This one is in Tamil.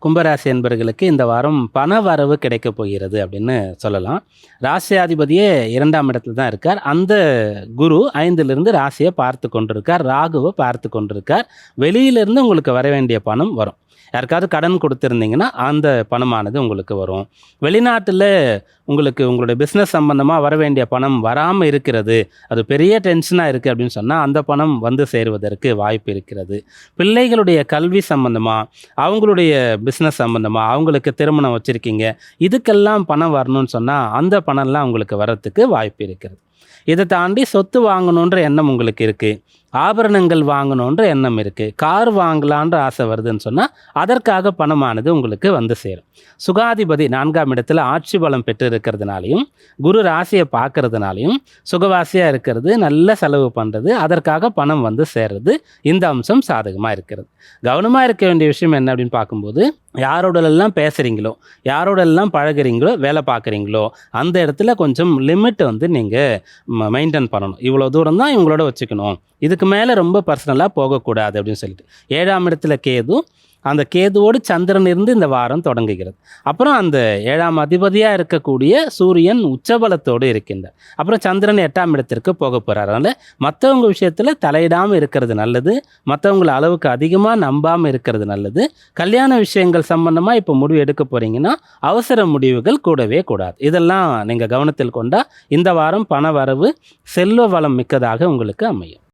கும்பராசி என்பர்களுக்கு இந்த வாரம் பண வரவு கிடைக்கப் போகிறது அப்படின்னு சொல்லலாம். ராசியாதிபதியே 2ஆம் இடத்துல தான் இருக்கார். அந்த குரு 5லிருந்து ராசியை பார்த்து கொண்டிருக்கார். ராகுவை பார்த்து கொண்டிருக்கார். வெளியிலிருந்து உங்களுக்கு வர வேண்டிய பணம் வரும். யாருக்காவது கடன் கொடுத்துருந்தீங்கன்னா அந்த பணமானது உங்களுக்கு வரும். வெளிநாட்டில் உங்களுக்கு உங்களுடைய பிஸ்னஸ் சம்பந்தமாக வர வேண்டிய பணம் வராமல் இருக்கிறது, அது பெரிய டென்ஷனாக இருக்குது அப்படின்னு சொன்னால் அந்த பணம் வந்து சேருவதற்கு வாய்ப்பு இருக்கிறது. பிள்ளைகளுடைய கல்வி சம்பந்தமாக, அவங்களுடைய பிஸ்னஸ் சம்பந்தமாக, அவங்களுக்கு திருமணம் வச்சுருக்கீங்க, இதுக்கெல்லாம் பணம் வரணும்னு சொன்னால் அந்த பணம்லாம் உங்களுக்கு வரத்துக்கு வாய்ப்பு இருக்கிறது. இதை தாண்டி சொத்து வாங்கணுன்ற எண்ணம் உங்களுக்கு இருக்குது, ஆபரணங்கள் வாங்கணுன்ற எண்ணம் இருக்குது, கார் வாங்கலான்ற ஆசை வருதுன்னு சொன்னால் அதற்காக பணமானது உங்களுக்கு வந்து சேரும். சுகாதிபதி 4ஆம் இடத்துல ஆட்சி பலம் பெற்று இருக்கிறதுனாலையும் குரு ராசியை பார்க்கறதுனாலையும் சுகவாசியாக இருக்கிறது, நல்ல செலவு பண்ணுறது, அதற்காக பணம் வந்து சேர்றது, இந்த அம்சம் சாதகமாக இருக்கிறது. கவனமாக இருக்க வேண்டிய விஷயம் என்ன அப்படின்னு பார்க்கும்போது, யாரோடெல்லாம் பேசுகிறீங்களோ, யாரோடெல்லாம் பழகுறீங்களோ, வேலை பார்க்குறீங்களோ, அந்த இடத்துல கொஞ்சம் லிமிட் வந்து நீங்கள் மெயின்டைன் பண்ணணும். இவ்வளோ தூரம் தான் இவங்களோட வச்சுக்கணும், இதுக்கு மேலே ரொம்ப பர்சனலாக போகக்கூடாது அப்படின்னு சொல்லிட்டு. 7ஆம் இடத்துல கேது, அந்த கேதுவோடு சந்திரன் இருந்து இந்த வாரம் தொடங்குகிறது. அப்புறம் அந்த 7ஆம் அதிபதியாக இருக்கக்கூடிய சூரியன் உச்சபலத்தோடு இருக்கின்றார். அப்புறம் சந்திரன் 8ஆம் இடத்திற்கு போக போகிறார். அதனால் மற்றவங்க விஷயத்தில் தலையிடாமல் இருக்கிறது நல்லது, மற்றவங்களை அளவுக்கு அதிகமாக நம்பாமல் இருக்கிறது நல்லது. கல்யாண விஷயங்கள் சம்பந்தமாக இப்போ முடிவு எடுக்க போகிறீங்கன்னா அவசர முடிவுகள் கூடவே கூடாது. இதெல்லாம் நீங்கள் கவனத்தில் கொண்டால் இந்த வாரம் பண வரவு செல்வ வளம் மிக்கதாக உங்களுக்கு அமையும்.